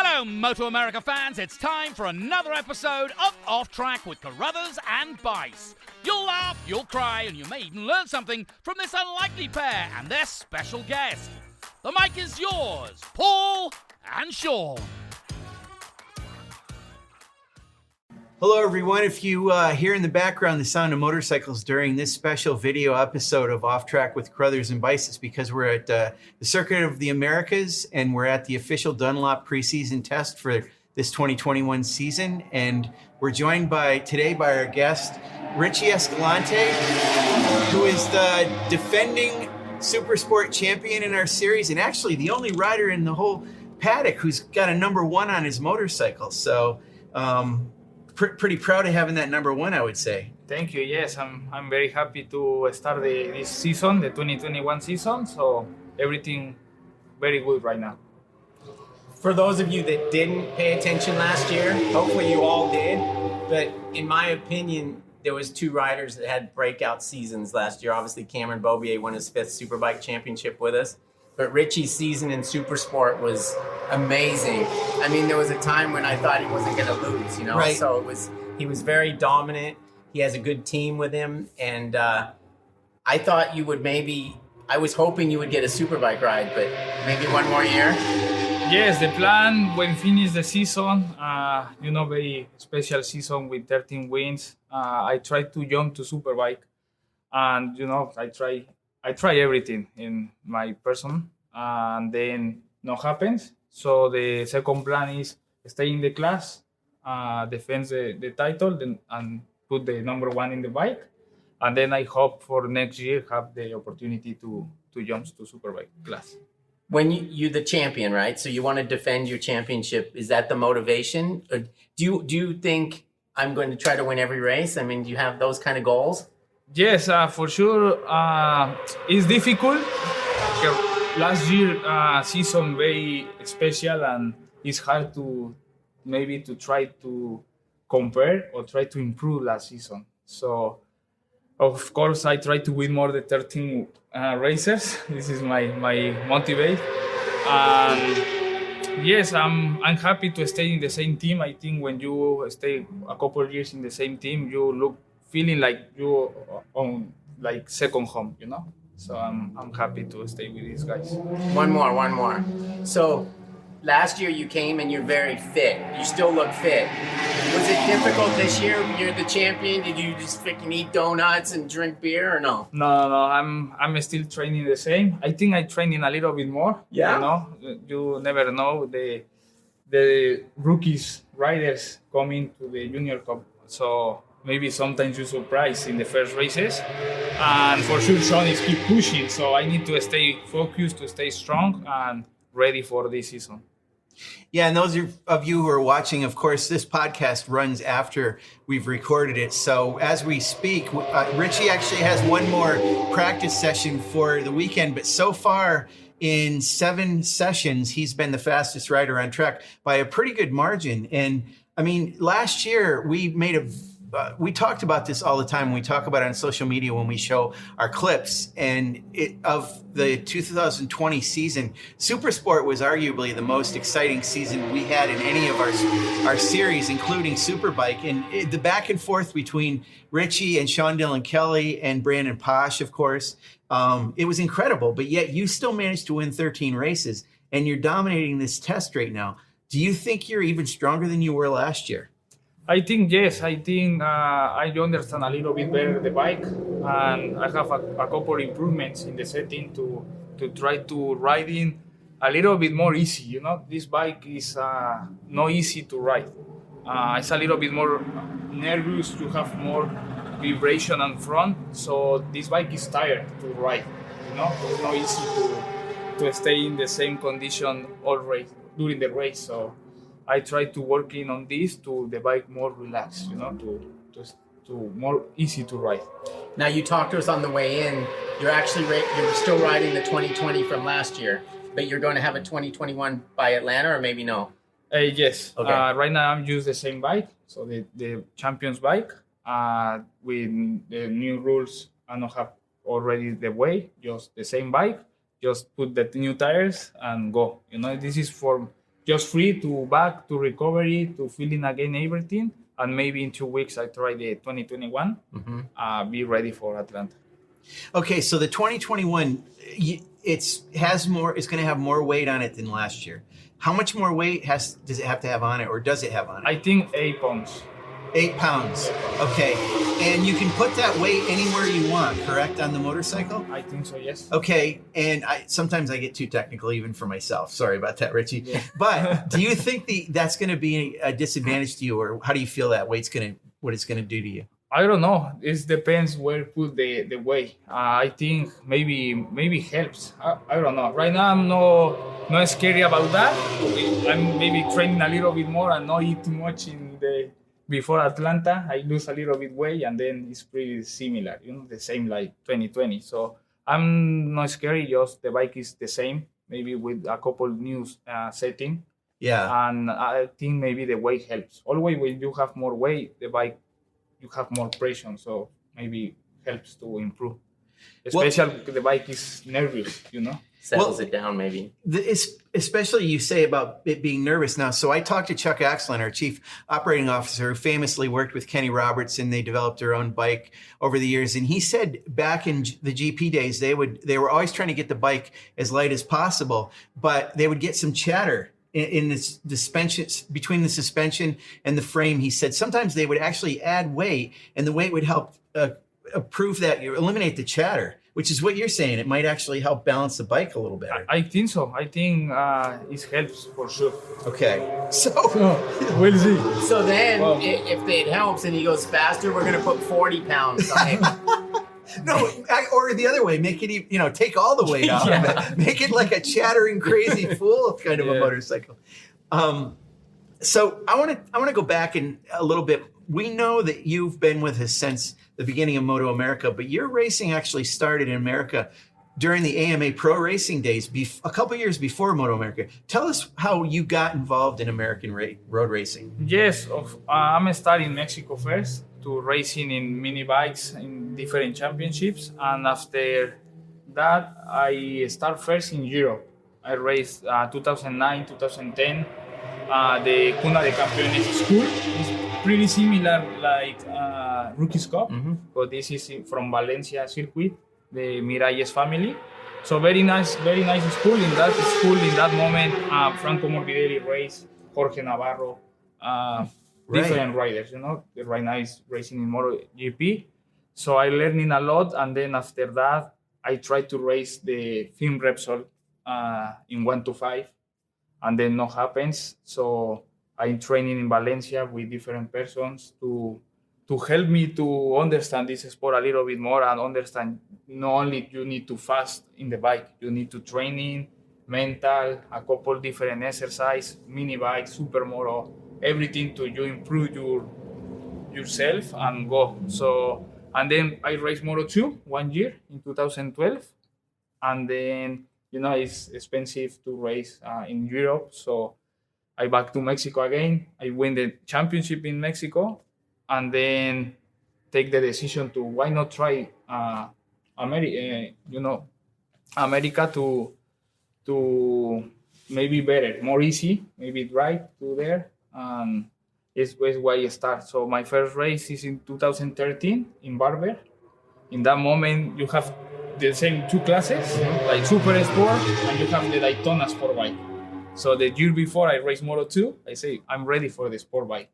Hello, MotoAmerica fans. It's time for another episode of Off Track with Carruthers and Bice. You'll laugh, you'll cry, and you may even learn something from this unlikely pair and their special guest. The mic is yours, Paul and Sean. Hello, everyone. If you hear in the background the sound of motorcycles during this special video episode of Off Track with Carruthers and Bice, it's because we're at the Circuit of the Americas and we're at the official Dunlop Preseason Test for this 2021 season. And we're joined today by our guest, Richie Escalante, who is the defending Supersport champion in our series and actually the only rider in the whole paddock who's got a number one on his motorcycle. So, pretty proud of having that number one, I would say. Thank you. Yes, I'm very happy to start this season, the 2021 season. So everything very good right now. For those of you that didn't pay attention last year, hopefully you all did. But in my opinion, there was two riders that had breakout seasons last year. Obviously, Cameron Beaubier won his 5th Superbike championship with us. But Richie's season in Supersport was amazing. I mean, there was a time when I thought he wasn't going to lose, you know? Right. So he was very dominant. He has a good team with him. And I thought I was hoping you would get a Superbike ride, but maybe one more year? Yes, the plan when finish the season, very special season with 13 wins. I tried to jump to Superbike. And, I try everything in my person, and then no happens. So the second plan is stay in the class, defend the title, and put the number one in the bike. And then I hope for next year have the opportunity to jump to Superbike class. When you're the champion, right? So you want to defend your championship. Is that the motivation? Or do you think I'm going to try to win every race? I mean, do you have those kind of goals? Yes, for sure. It's difficult. Last year season very special, and it's hard to try to compare or try to improve last season. So, of course, I try to win more than 13 races. This is my motivate. And yes, I'm happy to stay in the same team. I think when you stay a couple of years in the same team, you look feeling like you're on like second home, you know? So I'm happy to stay with these guys. One more. So last year you came and you're very fit. You still look fit. Was it difficult this year? You're the champion. Did you just freaking eat donuts and drink beer or no? No. I'm still training the same. I think I training a little bit more. Yeah. You know, you never know the rookies riders coming to the Junior Cup. So maybe sometimes you're surprised in the first races. And for sure, Sean is keep pushing. So I need to stay focused, to stay strong and ready for this season. Yeah, and those of you who are watching, of course, this podcast runs after we've recorded it. So as we speak, Richie actually has one more practice session for the weekend. But so far in 7 sessions, he's been the fastest rider on track by a pretty good margin. And I mean, last year we talked about this all the time. We talk about it on social media when we show our clips. And of the 2020 season, Supersport was arguably the most exciting season we had in any of our series, including Superbike. And the back and forth between Richie and Sean Dillon Kelly and Brandon Posh, of course, it was incredible. But yet you still managed to win 13 races, and you're dominating this test right now. Do you think you're even stronger than you were last year? I think yes. I think I understand a little bit better the bike, and I have a couple improvements in the setting to try to ride in a little bit more easy. You know, this bike is not easy to ride. It's a little bit more nervous to have more vibration on front, so this bike is tired to ride. You know, it's not easy to stay in the same condition all race during the race. So I try to work in on this to the bike more relaxed, you know, to more easy to ride. Now you talked to us on the way in. You're still riding the 2020 from last year, but you're going to have a 2021 by Atlanta, or maybe no? Yes. Okay. Right now I'm using the same bike, so the champion's bike. With the new rules, I don't have already the way, just the same bike. Just put the new tires and go. You know, this is for just free to back to recovery to feeling again everything, and maybe in 2 weeks I try the 2021. Be ready for Atlanta. Okay, so the 2021, it's going to have more weight on it than last year. How much more weight does it have to have on it, or does it have on it? I think 8 pounds. 8 pounds. Okay, and you can put that weight anywhere you want, correct, on the motorcycle? I think so, yes. Okay, and sometimes I get too technical even for myself. Sorry about that, Richie. Yeah. But do you think that's going to be a disadvantage to you, or how do you feel that weight's what it's going to do to you? I don't know. It depends where put the weight. I think maybe helps. I don't know. Right now I'm not scary about that. I'm maybe training a little bit more and not eat too much before Atlanta. I lose a little bit weight and then it's pretty similar. The same like 2020. So I'm not scary. Just the bike is the same. Maybe with a couple new setting. Yeah. And I think maybe the weight helps. Always when you have more weight, the bike, you have more pressure, so maybe helps to improve. Especially the bike is nervous, Settles it down maybe. Especially you say about it being nervous now. So I talked to Chuck Axland, our chief operating officer, who famously worked with Kenny Roberts, and they developed their own bike over the years. And he said back in the GP days, they were always trying to get the bike as light as possible, but they would get some chatter in the suspension, between the suspension and the frame. He said sometimes they would actually add weight, and the weight would help prove that you eliminate the chatter, which is what you're saying. It might actually help balance the bike a little better. I think so. I think it helps for sure. Okay, so we'll see. So then, if it helps and he goes faster, we're gonna put 40 pounds on him. No, or the other way, make it, take all the weight out of it. Make it like a chattering, crazy fool kind of a motorcycle. So I want to go back a little bit. We know that you've been with us since the beginning of MotoAmerica, but your racing actually started in America during the AMA Pro Racing days, a couple years before MotoAmerica. Tell us how you got involved in American road racing. Yes, I'm starting in Mexico first to racing in mini bikes in different championships, and after that I start first in Europe. I raced 2009, 2010, the Cuna de Campeones school. It's pretty similar like Rookies Cup, but this is from Valencia circuit, the Miralles family. So very nice school. In that moment, Franco Morbidelli raced, Jorge Navarro, different riders, the right nice racing in MotoGP. So I learning a lot, and then after that, I tried to race the film Repsol in 1 to 5, and then no happens. So I'm training in Valencia with different persons to help me to understand this sport a little bit more and understand not only you need to fast in the bike, you need to training, mental, a couple different exercise, mini bike, supermoto, everything to you improve yourself and go. So, and then I raced Moto 2 1 year in 2012, and then it's expensive to race in Europe, so I back to Mexico again. I win the championship in Mexico, and then take the decision to why not try America to maybe better, more easy, maybe drive to there, and it's why I start. So my first race is in 2013 in Barber. In that moment, you have the same 2 classes, like Super Sport, and you have the Daytona Sport Bike. So the year before I raced Moto 2, I say, I'm ready for the sport bike.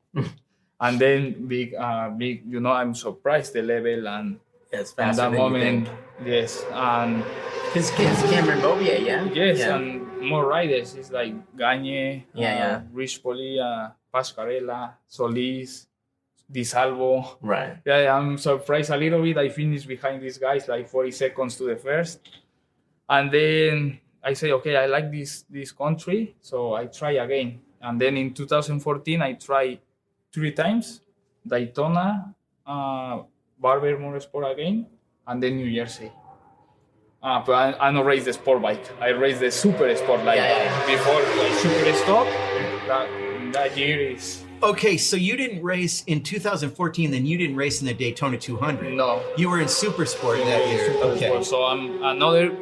And then big, I'm surprised the level and it's at that moment, yes. And his kid's Cameron Bobier, Yes, and more riders. It's like Gagne, Rich Poli, Pascarella, Solis, Di Salvo. Right. Yeah, I'm surprised a little bit. I finished behind these guys, like 40 seconds to the first. And then I say, okay, I like this country, so I try again. And then in 2014, I try 3 times, Daytona, Barber Motorsport again, and then New Jersey. But I don't race the sport bike. I race the super sport bike. Before like super stock, that year is... Okay, so you didn't race in 2014, then you didn't race in the Daytona 200. No. You were in super sport that year. Okay. Sport. So another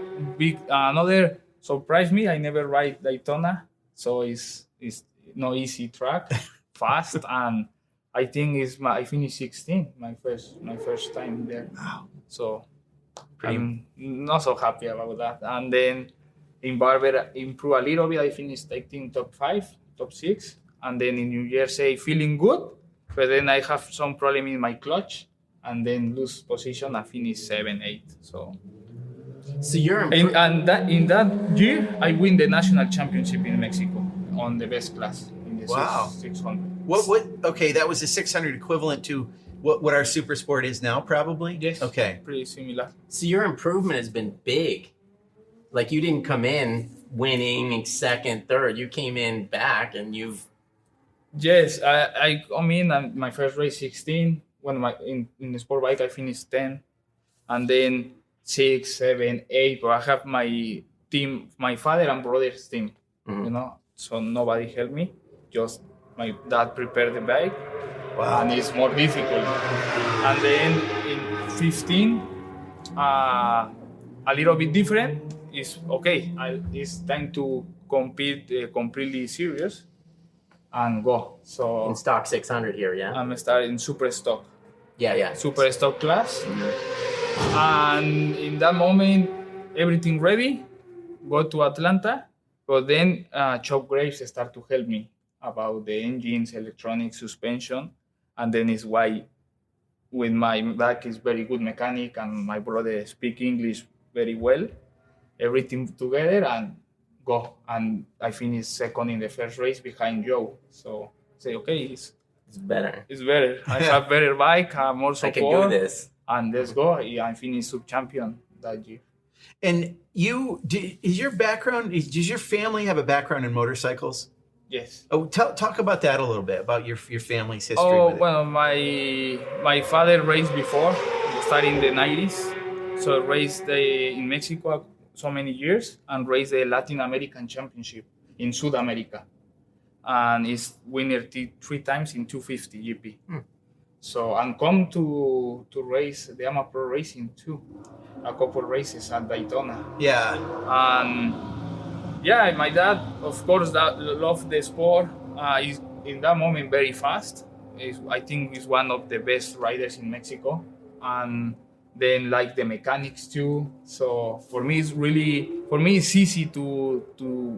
surprise me. I never ride Daytona, so it's It's no easy track, fast, and I think I finished 16 my first time there. Wow. So I'm not so happy about that. And then in Barbera, improve a little bit. I finished, I think, top 5, top 6. And then in New Jersey, feeling good. But then I have some problem in my clutch. And then lose position. I finished 7, 8. So you're in that year, I win the national championship in Mexico on the best class in the Wow. 600. What? Okay, that was the 600 equivalent to what our super sport is now, probably. Yes. Okay. Pretty similar. So your improvement has been big. Like you didn't come in winning in second, third. You came in back, and you've. Yes, I come in and my first race 16. When in the sport bike I finished 10, and then 6, 7, 8. But I have my team, my father and brother's team. Mhm. You know, so nobody helped me. Just my dad prepared the bike. Wow. And it's more difficult. And then in 15, a little bit different. It's okay. It's time to compete completely serious and go. So In stock 600 here, yeah? I'm starting super stock Yeah. super stock class. And in that moment, everything ready, go to Atlanta. But then Chop Graves start to help me about the engines, electronic suspension. And then it's why with my back is very good mechanic and my brother speak English very well. Everything together and go. And I finished second in the first race behind Joe. So say, okay, it's better. It's better. I have better bike, more I support. can do this. And let's go. Yeah, I finished sub-champion that year. And does your family have a background in motorcycles? Yes. Oh, talk about that a little bit, about your family's history Oh, with it. well, my father raced before, starting in the 90s. So raced in Mexico so many years and raced the Latin American Championship in South America. And is winner 3 times in 250 GP. So, and come to race the AMA Pro Racing too. A couple races at Daytona. Yeah. And yeah, my dad, of course, loved the sport. He's in that moment very fast. I think he's one of the best riders in Mexico. And then like the mechanics too. So for me, it's easy to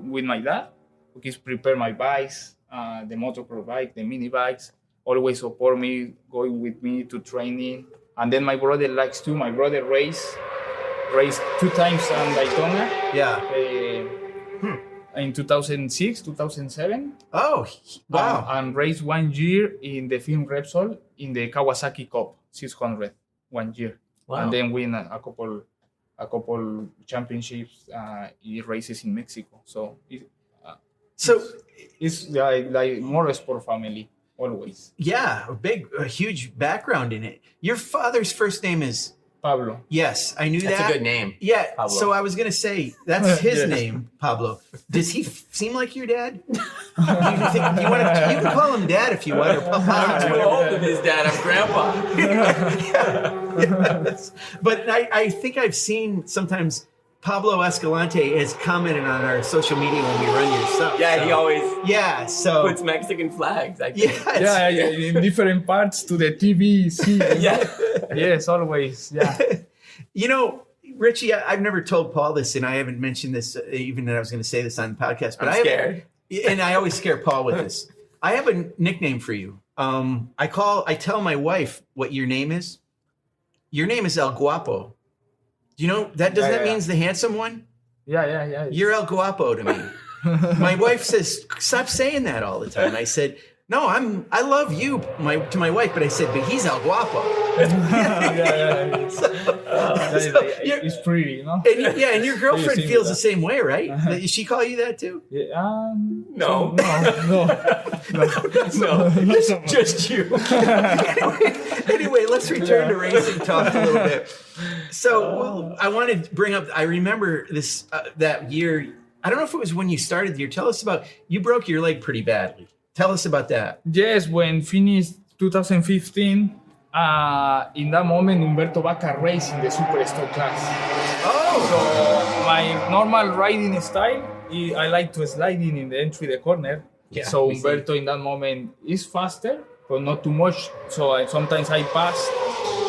with my dad, because prepare my bikes, the motocross bike, the mini bikes, always support me, going with me to training. And then my brother likes too. My brother raced 2 times on Daytona. Yeah. In 2006, 2007. Oh, wow. And raced 1 year in the Film Repsol in the Kawasaki Cup 600 1 year. Wow. And then win a couple championships races in Mexico. So it's like more sport family always. Yeah, a huge background in it. Your father's first name is Pablo. Yes, I knew That's that. a good name. Yeah, Pablo. so I was gonna say that's his Yes. name, Pablo. Does he seem like your dad? You can call him dad if you want. Or I'm too Papa. old to be his dad. I'm grandpa. Yes. But I think I've seen sometimes Pablo Escalante has commented on our social media when we run your stuff. Yeah, he always Yeah, so puts Mexican flags. I think. yes. Yeah, in different parts to the TV. See, Yeah. Yes, always. Yeah. You know, Richie, I've never told Paul this, and I haven't mentioned this, even though I was going to say this on the podcast. But I'm scared. And I always scare Paul with this. I have a nickname for you. I tell my wife what your name is. Your name is El Guapo. Do you know that? Does Yeah, that yeah. means the handsome one? Yeah. You're El Guapo to me. My wife says, "Stop saying that all the time." I said, "No, I love you," to my wife, but I said, "But he's El Guapo." yeah. you're- It's pretty, you know. And your girlfriend Pretty feels the similar. same way, right? Does she call you that too? Yeah, No. No. Just you. anyway, let's return to racing talk a little bit. So I want to bring up, I remember this, that year, I don't know if it was when you started the year. Tell us about, you broke your leg pretty badly. Tell us about that. Yes, when finished 2015, in that moment, Humberto Vaca raced in the super stock class. Oh, So my normal riding style, I like to slide in the entry, the corner, Yeah, so we see. Humberto in that moment is faster, but not too much. So sometimes I pass,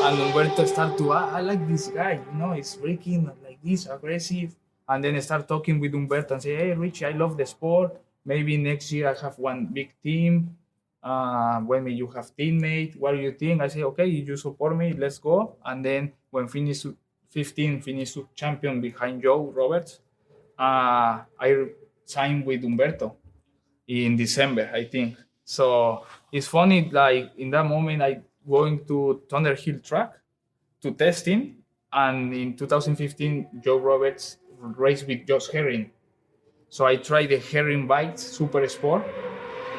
and Humberto start to, I like this guy, he's breaking like this, aggressive. And then I start talking with Humberto and say, hey, Richie, I love the sport. Maybe next year I have one big team. When you have teammate, what do you think? I say, okay, you support me, let's go. And then when finish 15, finish champion behind Joe Roberts, I signed with Humberto in December, I think. So it's funny, like in that moment, I going to Thunderhill track to testing. And in 2015, Joe Roberts raced with Josh Herring. So I tried the Herring Bice Super Sport.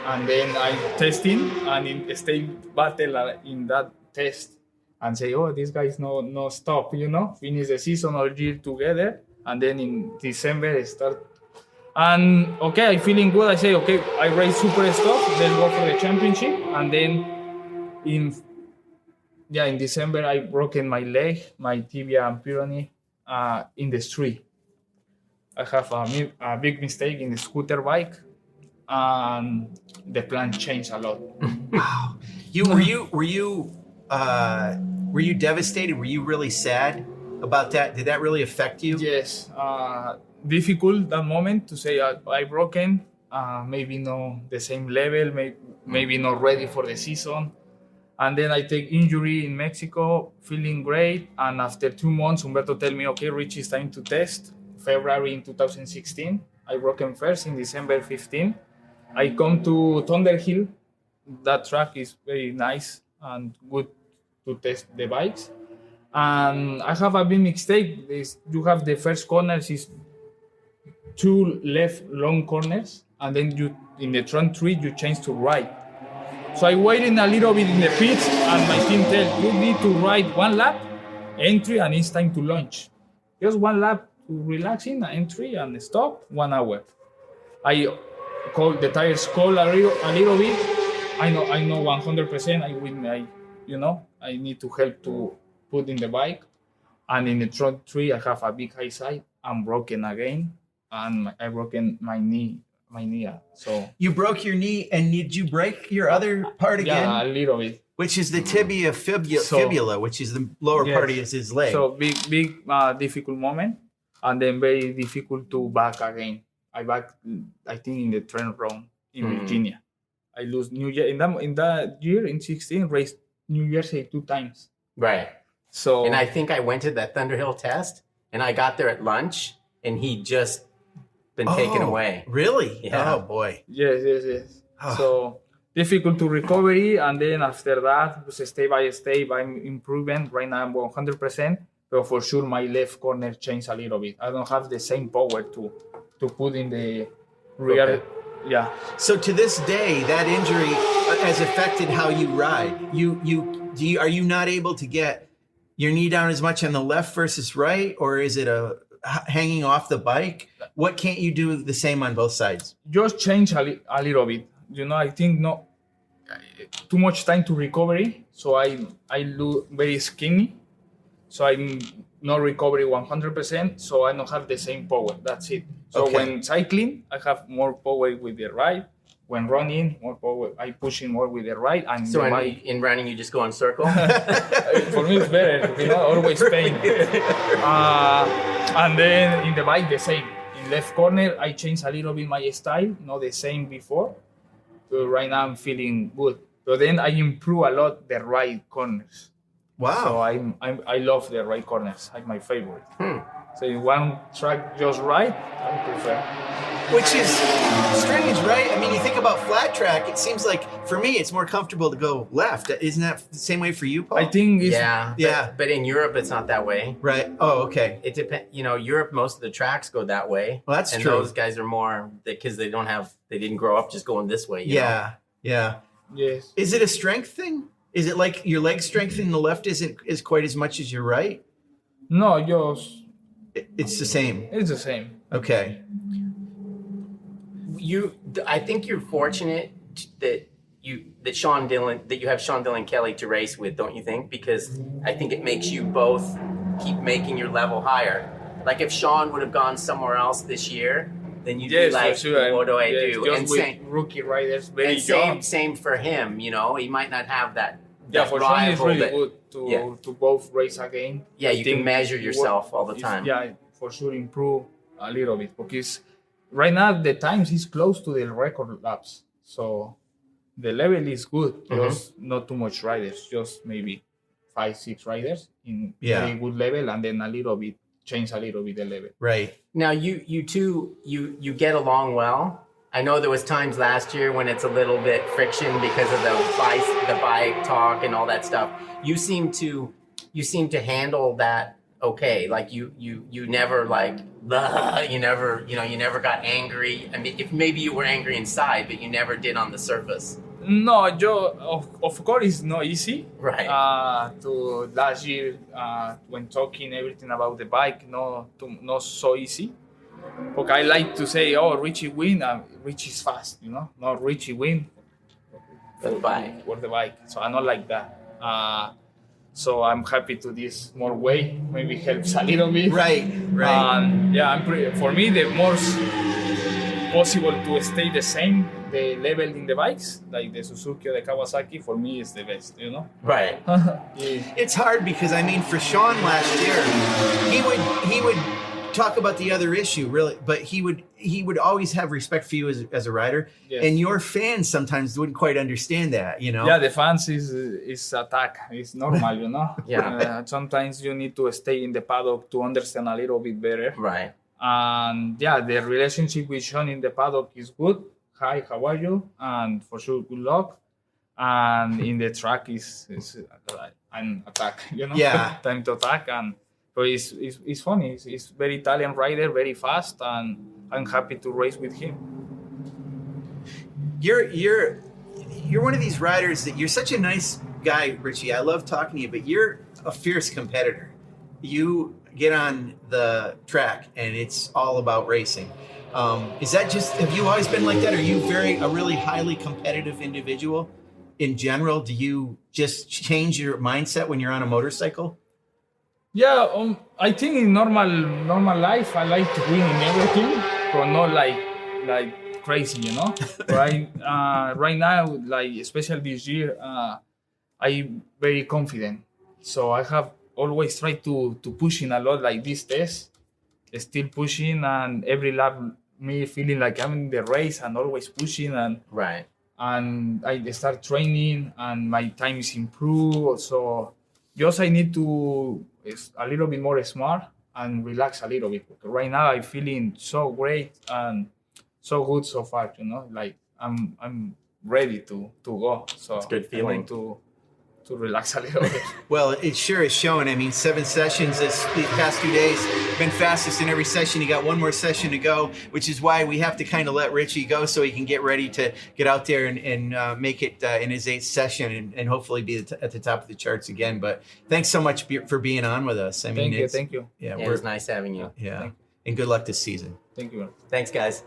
And then I testing and in state battle in that test and say, oh, this guy's no stop, finish the season all year together. And then in December I start. And okay, I feeling good. I say, okay, I race super stop, let's go for the championship. And then in December I broken my leg, my tibia and peroné in the street. I have a big mistake in the scooter bike. And the plan changed a lot. Wow. Were you devastated? Were you really sad about that? Did that really affect you? Yes. Difficult that moment to say I broken. Maybe not the same level. Maybe not ready for the season. And then I take injury in Mexico, feeling great. And after 2 months, Humberto tell me, okay, Richie, it's time to test. February in 2016. I broken first in December 15. I come to Thunderhill. That track is very nice and good to test the bikes. And I have a big mistake. You have the first corners is 2 left long corners, and then you in the front 3 you change to right. So I waited a little bit in the pits, and my team tell you need to ride 1 lap, entry, and it's time to launch. Just 1 lap to relaxing, entry, and stop. 1 hour. I call the tires cold a little bit. I know 100%. I need to help to put in the bike, and in the front 3 I have a big high side. I'm broken again, and I broken my knee. So you broke your knee, and did you break your other part again? Yeah, a little bit. Which is the tibia fibula, which is the lower part of his leg. So big difficult moment, and then very difficult to back again. I think in the trend round in Virginia. I lose New Year in that year in 16 raced New Jersey 2 times. Right. So and I think I went to that Thunderhill test, and I got there at lunch, and he'd just been taken away. Really? Yeah. Oh boy. Yes. So difficult to recovery, and then after that, step by step, I'm improving. Right now I'm 100%, but for sure my left corner changed a little bit. I don't have the same power to put in the rear. Okay. Yeah. So to this day, that injury has affected how you ride. Are you not able to get your knee down as much on the left versus right, or is it hanging off the bike? What can't you do the same on both sides? Just change a little bit. I think not too much time to recovery. So I look very skinny. So I'm not recovery 100%. So I don't have the same power. That's it. So when cycling, I have more power with the right. When running, more power. I pushing more with the right. And so in running, you just go in circle? For me, it's better. Always pain. And then in the bike, the same. In left corner, I changed a little bit my style. Not the same before. So right now, I'm feeling good. But then I improve a lot the right corners. Wow. So I love the right corners. Like my favorite. So in one track just right, I prefer. Which is strange, right? I mean, you think about flat track, it seems like, for me, it's more comfortable to go left. Isn't that the same way for you, Paul? I think it's... Yeah. But in Europe, it's not that way. Right. Oh, okay. It depends. Europe, most of the tracks go that way. Well, that's and true. And those guys are more, because they didn't grow up just going this way. Yeah. Yes. Is it a strength thing? Is it like your leg strength in the left isn't quite as much as your right? No, just... It's the same. It's the same. Okay. I think you're fortunate that you have Sean Dillon Kelly to race with, don't you think? Because I think it makes you both keep making your level higher. Like if Sean would have gone somewhere else this year, then you'd Yes, be like, for sure. what do I Yes, do? Just And with same, rookie riders, very and young. same for him. You know, he might not have that. Yeah, that for sure, it's rival really that- good to both race again. Yeah, I you can think measure it yourself all the it's- time. Yeah, for sure, improve a little bit because right now the times is close to the record laps, so the level is good. Just not too much riders, just maybe 5-6 riders in very good level, and then change a little bit the level. Right. Now you two you get along well. I know there was times last year when it's a little bit friction because of the bike talk and all that stuff. You seem to handle that okay. Like you never like you never got angry. I mean, if maybe you were angry inside, but you never did on the surface. No, Joe, of course it's not easy. Right. To last year when talking everything about the bike, not so easy. Porque I like to say, oh, Richie win, Richie's fast, not Richie win For the bike. for the bike. So I'm not like that. So I'm happy to this more way, maybe helps a little bit. Right. Yeah, for me the most possible to stay the same, the level in the bikes, like the Suzuki or the Kawasaki, for me is the best, Right. Yeah. It's hard because I mean, for Sean last year, he would talk about the other issue really, but he would always have respect for you as a rider. Yes. And your fans sometimes wouldn't quite understand that, Yeah, the fans is attack. It's normal, Yeah. Sometimes you need to stay in the paddock to understand a little bit better. Right. And yeah, the relationship with Sean in the paddock is good. Hi, how are you? And for sure, good luck. And in the track is an attack, Yeah. Time to attack. And so it's funny. It's very Italian rider, very fast, and I'm happy to race with him. You're one of these riders that you're such a nice guy, Richie. I love talking to you, but you're a fierce competitor. You get on the track and it's all about racing. Is that have you always been like that? Are you a really highly competitive individual in general? Do you just change your mindset when you're on a motorcycle? Yeah, I think in normal life, I like to win in everything, but not like crazy, Right now, like especially this year, I'm very confident. So I have always tried to push in a lot like this test, still pushing, and every lap me feeling like I'm in the race and always pushing and Right. and I start training and my time is improved. So just I need to a little bit more smart and relax a little bit. Because right now I'm feeling so great and so good so far. Like I'm ready to go. So It's a good I feeling. need to relax a little bit. Well, it sure is showing. I mean, 7 sessions these past 2 days, been fastest in every session. You got one more session to go, which is why we have to kind of let Richie go so he can get ready to get out there and make it in his 8th session and hopefully be at the top of the charts again. But thanks so much for being on with us. I mean, Thank you. Yeah, It was nice having you. yeah, and good luck this season. Thank you. Thanks, guys.